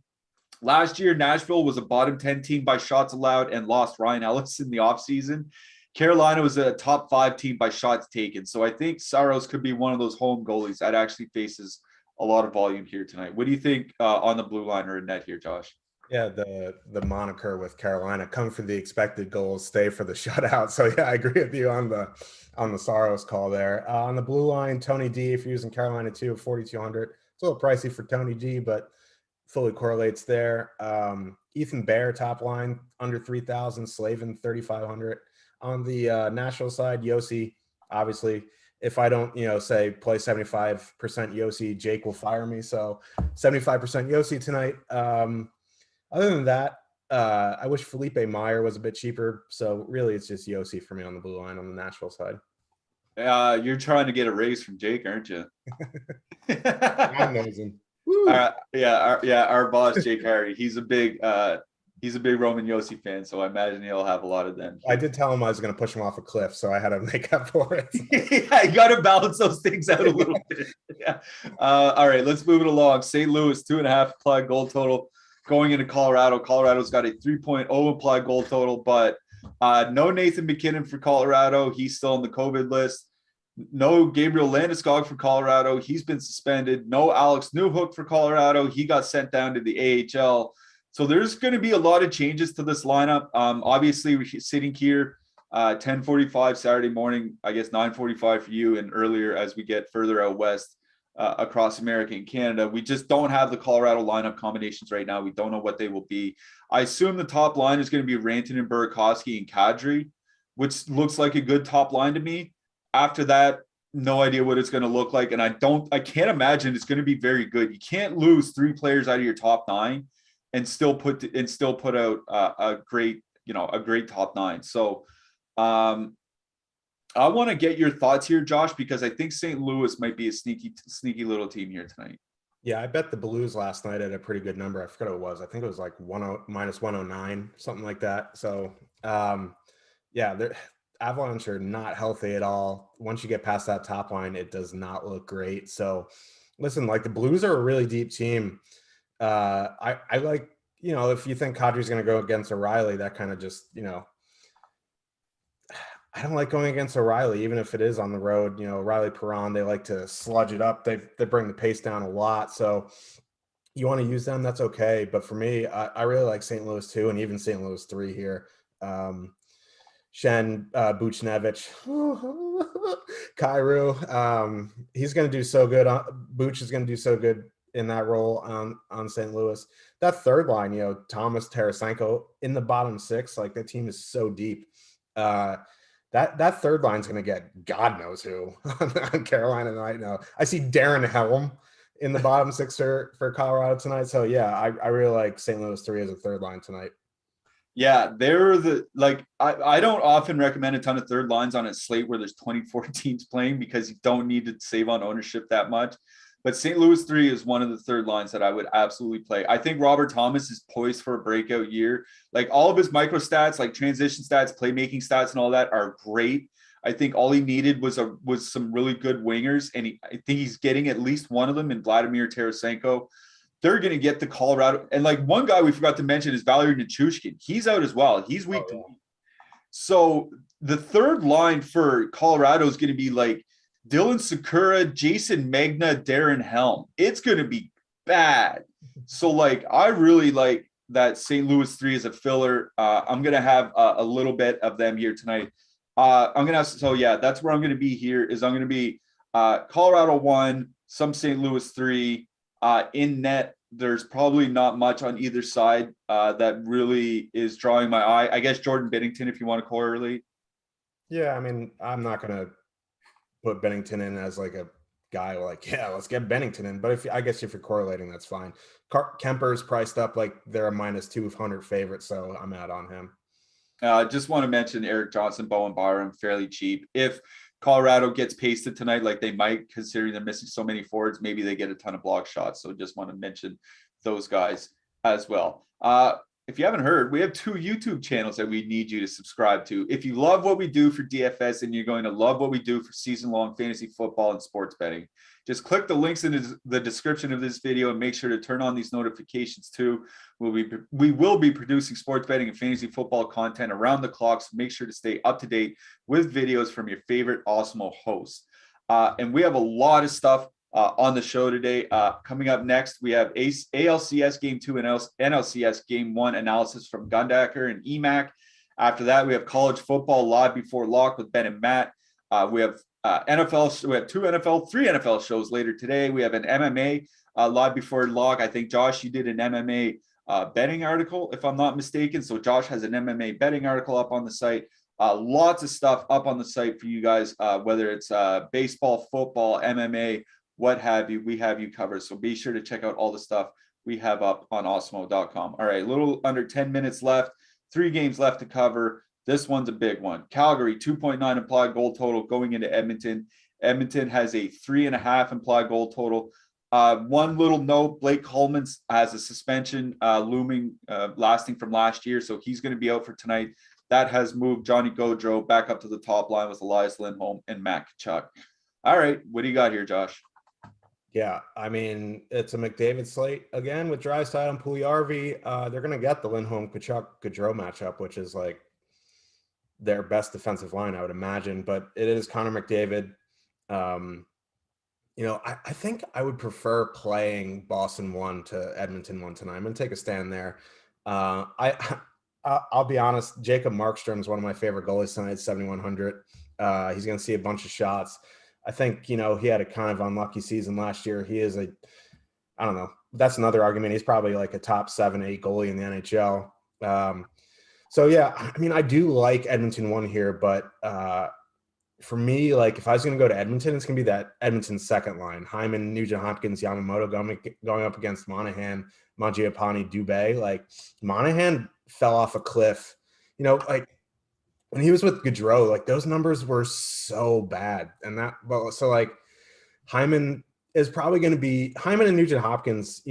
Last year, Nashville was a bottom 10 team by shots allowed and lost Ryan Ellis in the offseason. Carolina was a top 5 team by shots taken. So I think Saros could be one of those home goalies that actually faces a lot of volume here tonight. What do you think on the blue line or in net here, Josh? Yeah, the moniker with Carolina, come for the expected goals, stay for the shutout. So yeah, I agree with you on the Saros call there. On the blue line, Tony D, if you're using Carolina 2 at 4,200. It's a little pricey for Tony D, but fully correlates there. Ethan Bear, top line, under 3,000. Slavin, 3,500. On the Nashville side, Yossi, obviously, if I don't, say play 75% Yossi, Jake will fire me. So 75% Yossi tonight. Other than that, I wish Felipe Meyer was a bit cheaper. So really, it's just Yossi for me on the blue line on the Nashville side. You're trying to get a raise from Jake, aren't you? I'm amazing. Our boss Jake Harry. He's a big Roman Yossi fan, so I imagine he'll have a lot of them. I did tell him I was going to push him off a cliff, so I had to make up for it. Yeah, you got to balance those things out a little bit. Yeah. All right, let's move it along. St. Louis 2.5 implied goal total going into Colorado. Colorado's got a 3.0 implied goal total, but no Nathan McKinnon for Colorado. He's still on the COVID list. No Gabriel Landeskog for Colorado. He's been suspended. No Alex Newhook for Colorado. He got sent down to the AHL. So there's going to be a lot of changes to this lineup. Obviously, we're sitting here 10:45 Saturday morning, I guess 9:45 for you and earlier as we get further out west across America and Canada. We just don't have the Colorado lineup combinations right now. We don't know what they will be. I assume the top line is going to be Rantanen, Burakovsky, and Kadri, which looks like a good top line to me. After that, no idea what it's going to look like. And I can't imagine it's going to be very good. You can't lose 3 players out of your top 9 and still put out a great top 9. So I want to get your thoughts here, Josh, because I think St. Louis might be a sneaky little team here tonight. Yeah, I bet the Blues last night at a pretty good number. I forgot what it was. I think it was like minus 109, something like that. So they're Avalanche are not healthy at all. Once you get past that top line, it does not look great. So listen, like the Blues are a really deep team. I like, if you think Kadri's going to go against O'Reilly, that kind of just, I don't like going against O'Reilly, even if it is on the road. O'Reilly, Perron, they like to sludge it up. They bring the pace down a lot. So you want to use them, that's okay. But for me, I really like St. Louis 2 and even St. Louis 3 here. Shen, Buchnevich, Kyrou. He's going to do so good. Buch is going to do so good in that role on St. Louis. That third line, Thomas, Tarasenko in the bottom 6, like that team is so deep. That third line is going to get God knows who on Carolina tonight. No, I see Darren Helm in the bottom 6 for Colorado tonight. So yeah, I really like St. Louis 3 as a third line tonight. Yeah, they're I don't often recommend a ton of third lines on a slate where there's 24 teams playing because you don't need to save on ownership that much. But St. Louis 3 is one of the third lines that I would absolutely play. I think Robert Thomas is poised for a breakout year. Like all of his micro stats, like transition stats, playmaking stats, and all that are great. I think all he needed was some really good wingers, and I think he's getting at least one of them in Vladimir Tarasenko. They're going to get the Colorado. And like one guy we forgot to mention is Valery Nichushkin. He's out as well. He's week to week. So the third line for Colorado is going to be like Dylan Sakura, Jason Magna, Darren Helm. It's going to be bad. So like, I really like that St. Louis 3 is a filler. I'm going to have a little bit of them here tonight. I'm going to, so yeah, that's where I'm going to be here is I'm going to be Colorado 1, some St. Louis 3 in net. There's probably not much on either side that really is drawing my eye. I guess Jordan Binnington, if you want to correlate. Yeah, I mean, I'm not going to put Bennington in as like a guy like, yeah, let's get Bennington in. But I guess if you're correlating, that's fine. Kemper's priced up like they're a minus 200 favorite, so I'm out on him. Just want to mention Eric Johnson, Bowen Byram, fairly cheap. If Colorado gets pasted tonight, like they might, considering they're missing so many forwards, maybe they get a ton of block shots. So just want to mention those guys as well. If you haven't heard, we have 2 YouTube channels that we need you to subscribe to. If you love what we do for DFS and you're going to love what we do for season-long fantasy football and sports betting, just click the links in the description of this video and make sure to turn on these notifications too. We will be producing sports betting and fantasy football content around the clock, so make sure to stay up to date with videos from your favorite Awesemo hosts. And we have a lot of stuff on the show today. Coming up next, we have ALCS Game 2 and NLCS Game 1 analysis from Gundaker and EMAC. After that, we have college football live before lock with Ben and Matt. We have NFL. We have 3 NFL shows later today. We have an MMA live before lock. I think, Josh, you did an MMA betting article, if I'm not mistaken. So Josh has an MMA betting article up on the site. Lots of stuff up on the site for you guys, whether it's baseball, football, MMA, what have you, we have you covered. So be sure to check out all the stuff we have up on awesemo.com. All right, a little under 10 minutes left, 3 games left to cover. This one's a big one. Calgary, 2.9 implied goal total going into Edmonton. Edmonton has a 3.5 implied goal total. One little note, Blake Coleman has a suspension looming, lasting from last year, so he's going to be out for tonight. That has moved Johnny Gaudreau back up to the top line with Elias Lindholm and Matt Tkachuk. All right, what do you got here, Josh? Yeah, I mean, it's a McDavid slate again with Draisaitl and Puljujarvi. They're going to get the Lindholm Tkachuk Gaudreau matchup, which is like their best defensive line, I would imagine. But it is Connor McDavid. I think I would prefer playing Boston 1 to Edmonton 1 tonight. I'm going to take a stand there. I'll be honest, Jacob Markstrom is one of my favorite goalies tonight, 7,100. He's going to see a bunch of shots. I think, he had a kind of unlucky season last year. He is I don't know. That's another argument. He's probably like a top 7-8 goalie in the NHL. So yeah, I mean, I do like Edmonton 1 here, but for me, like if I was going to go to Edmonton, it's going to be that Edmonton second line: Hyman, Nugent Hopkins, Yamamoto going up against Monahan, Mangiapane, Dubé. Like Monahan fell off a cliff, like when he was with Gaudreau, like those numbers were so bad. So like Hyman is probably going to be Hyman and Nugent Hopkins,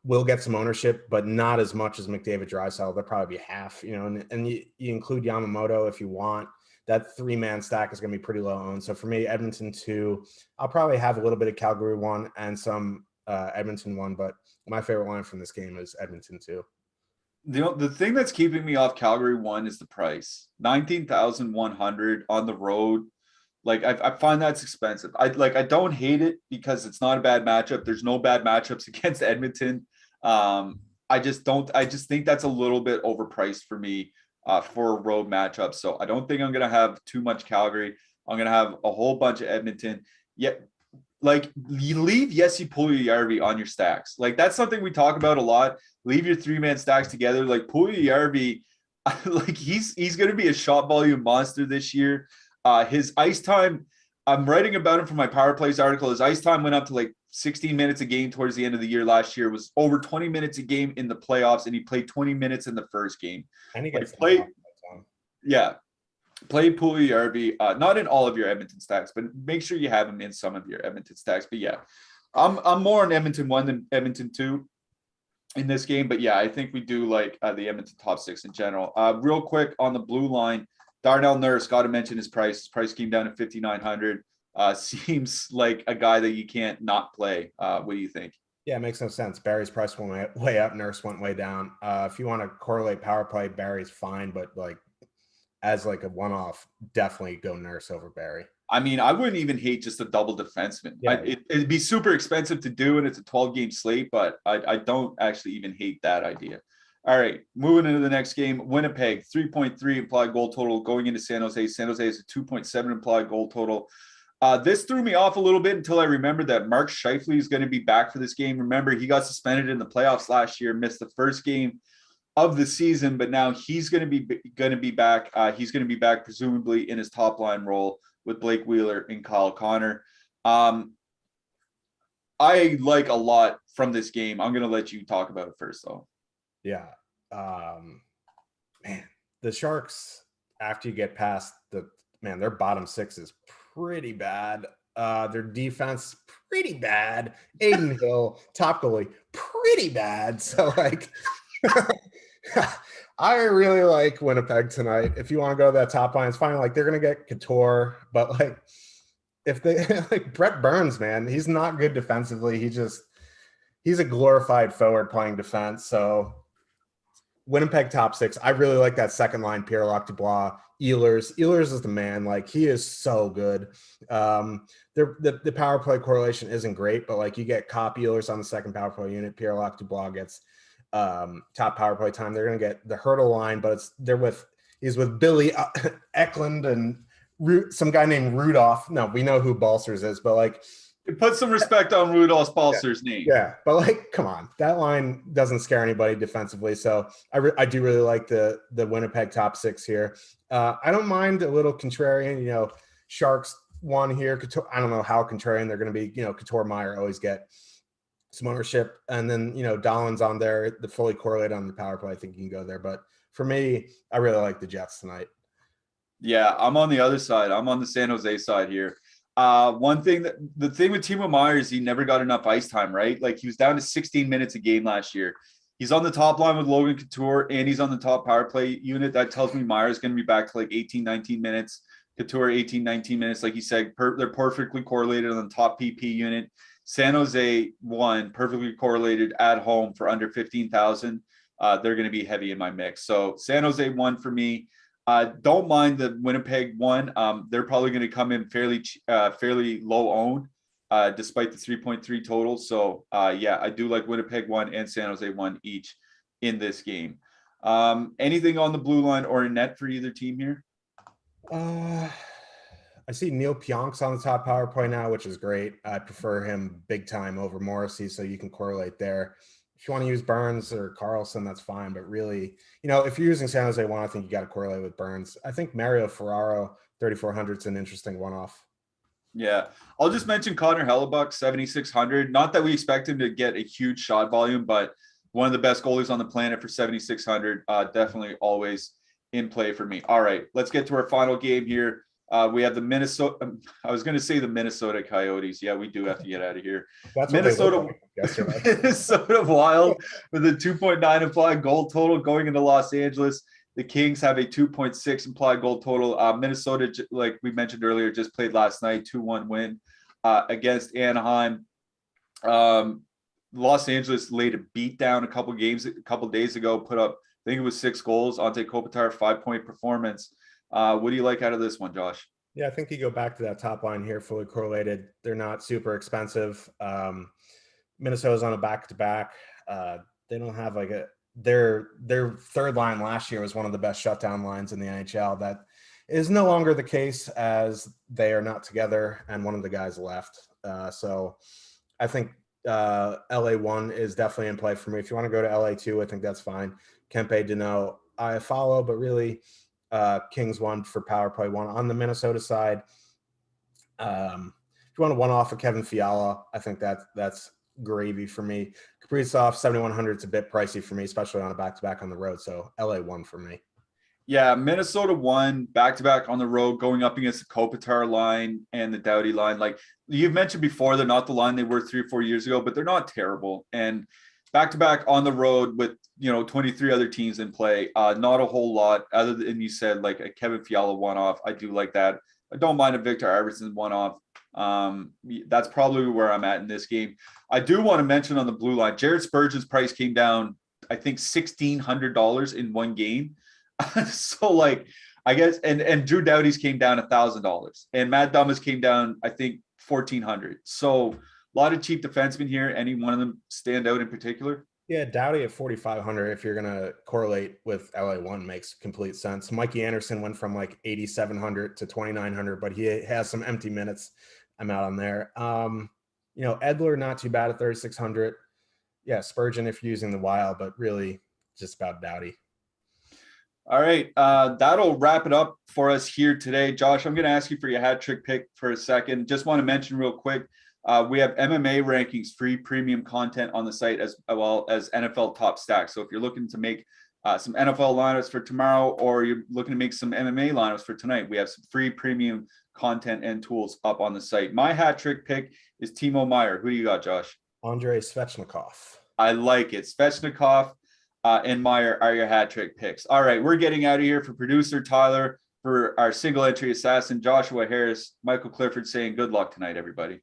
will get some ownership, but not as much as McDavid Draisaitl. They'll probably be half, and you include Yamamoto if you want. That 3-man stack is going to be pretty low owned. So for me, Edmonton 2, I'll probably have a little bit of Calgary 1 and some Edmonton 1, but my favorite line from this game is Edmonton 2. The thing that's keeping me off Calgary 1 is the price. 19,100 on the road. Like I find that's expensive. I don't hate it because it's not a bad matchup. There's no bad matchups against Edmonton. I just think that's a little bit overpriced for me for a road matchup. So I don't think I'm gonna have too much Calgary. I'm gonna have a whole bunch of Edmonton. Yet, like you leave Jesse Puljujarvi on your stacks. Like that's something we talk about a lot. Leave your 3-man stacks together. Like Puljujarvi, like he's gonna be a shot volume monster this year. His ice time, I'm writing about him for my Power Plays article. His ice time went up to like 16 minutes a game towards the end of the year last year. It was over 20 minutes a game in the playoffs, and he played 20 minutes in the first game. And he gets play Puljujarvi, not in all of your Edmonton stacks, but make sure you have him in some of your Edmonton stacks. But yeah, I'm more on Edmonton 1 than Edmonton 2 in this game. But yeah, I think we do like the Edmonton top 6 in general. Real quick on the blue line, Darnell Nurse, got to mention his price. His price came down to 5,900. Seems like a guy that you can't not play. What do you think? Yeah, it makes no sense. Barry's price went way up. Nurse went way down. If you want to correlate power play, Barry's fine, but like as like a one-off, definitely go Nurse over Barry. I mean, I wouldn't even hate just a double defenseman. Yeah. It'd be super expensive to do, and it's a 12-game slate, but I don't actually even hate that idea. All right, moving into the next game. Winnipeg, 3.3 implied goal total going into San Jose. San Jose is a 2.7 implied goal total. This threw me off a little bit until I remembered that Mark Scheifele is going to be back for this game. Remember, he got suspended in the playoffs last year, missed the first game of the season, but now he's going to be back. He's going to be back presumably in his top line role with Blake Wheeler and Kyle Connor. I like a lot from this game. I'm going to let you talk about it first, though. Yeah. Man, the Sharks, after you get past their bottom six is pretty bad. Their defense, pretty bad. Aiden Hill, top goalie, pretty bad. So, like, I really like Winnipeg tonight. If you want to go to that top line, it's fine. Like, they're going to get Couture, but, like, if they like Brett Burns, man, he's not good defensively. He's a glorified forward playing defense. So Winnipeg top six. I really like that second line, Pierre-Luc Dubois, Ehlers. Ehlers is the man. Like, he is so good. The power play correlation isn't great, but like you get Cop Ehlers on the second power play unit. Pierre-Luc Dubois gets top power play time. They're going to get the Hurdle line, but he's with Billy Eklund and some guy named Rudolph. No, we know who Balsers is, but like, put some respect on Rudolph Balser's name. Yeah, but like, come on, that line doesn't scare anybody defensively. So I do really like the Winnipeg top six here. I don't mind a little contrarian. Sharks won here. Couture, I don't know how contrarian they're going to be. Couture, Meyer always get some ownership, and then Dahlin's on there. The fully correlated on the power play. I think you can go there, but for me, I really like the Jets tonight. Yeah, I'm on the other side. I'm on the San Jose side here. The thing with Timo Meier is he never got enough ice time, right? Like, he was down to 16 minutes a game last year. He's on the top line with Logan Couture, and he's on the top power play unit. That tells me Meier is going to be back to like 18, 19 minutes. Couture, 18, 19 minutes. Like you said, they're perfectly correlated on the top PP unit. San Jose won, perfectly correlated at home for under 15,000. They're going to be heavy in my mix. So San Jose won for me. Don't mind the Winnipeg one. They're probably going to come in fairly low owned, despite the 3.3 total. So yeah, I do like Winnipeg one and San Jose one each in this game. Anything on the blue line or in net for either team here? I see Neil Pionk's on the top power play now, which is great. I prefer him big time over Morrissey, so you can correlate there. If you want to use Burns or Carlson, that's fine. But really, if you're using San Jose one, I think you got to correlate with Burns. I think Mario Ferraro, 3,400 is an interesting one-off. Yeah. I'll just mention Connor Hellebuck, 7,600. Not that we expect him to get a huge shot volume, but one of the best goalies on the planet for 7,600. Definitely always in play for me. All right, let's get to our final game here. We have the Minnesota. I was going to say the Minnesota Coyotes. Yeah, we do have to get out of here. That's Minnesota Wild with a 2.9 implied goal total going into Los Angeles. The Kings have a 2.6 implied goal total. Minnesota, like we mentioned earlier, just played last night, 2-1 win against Anaheim. Los Angeles laid a beat down a couple days ago, put up, I think it was 6 goals. Ante Kopitar, 5-point performance. What do you like out of this one, Josh? Yeah, I think you go back to that top line here, fully correlated. They're not super expensive. Minnesota's on a back-to-back. They don't have their third line last year was one of the best shutdown lines in the NHL. That is no longer the case, as they are not together and one of the guys left. So I think LA1 is definitely in play for me. If you want to go to LA2, I think that's fine. Kempe, Danault, I follow, but really Kings one for power play one. On the Minnesota side, if you want to one off of Kevin Fiala, I think that's gravy for me. Kaprizov, 7,100 is a bit pricey for me, especially on a back-to-back on the road. So LA1 for me. Yeah, Minnesota won back-to-back on the road, going up against the Kopitar line and the Doughty line. Like you've mentioned before, they're not the line they were 3 or 4 years ago, but they're not terrible. And back-to-back on the road with 23 other teams in play. Not a whole lot other than you said, like a Kevin Fiala one-off. I do like that. I don't mind a Victor Arvidsson one-off. That's probably where I'm at in this game. I do want to mention on the blue line, Jared Spurgeon's price came down, I think $1,600 in one game. So like, I guess, and Drew Doughty's came down $1,000, and Matt Dumba's came down, I think, 1,400. So a lot of cheap defensemen here. Any one of them stand out in particular? Yeah, Doughty at 4,500. If you're gonna correlate with LA1, makes complete sense. Mikey Anderson went from like 8,700 to 2,900, but he has some empty minutes. I'm out on there. Edler not too bad at 3,600. Yeah, Spurgeon if you're using the Wild, but really just about Doughty. All right, that'll wrap it up for us here today. Josh, I'm going to ask you for your hat trick pick for a second. Just want to mention real quick, we have MMA rankings, free premium content on the site, as well as NFL top stacks. So if you're looking to make some NFL lineups for tomorrow, or you're looking to make some MMA lineups for tonight, we have some free premium content and tools up on the site. My hat trick pick is Timo Meier. Who do you got, Josh? Andrei Svechnikov. I like it. Svechnikov and Meyer are your hat trick picks. All right, we're getting out of here. For producer Tyler, for our single entry assassin Joshua Harris, Michael Clifford saying good luck tonight, everybody.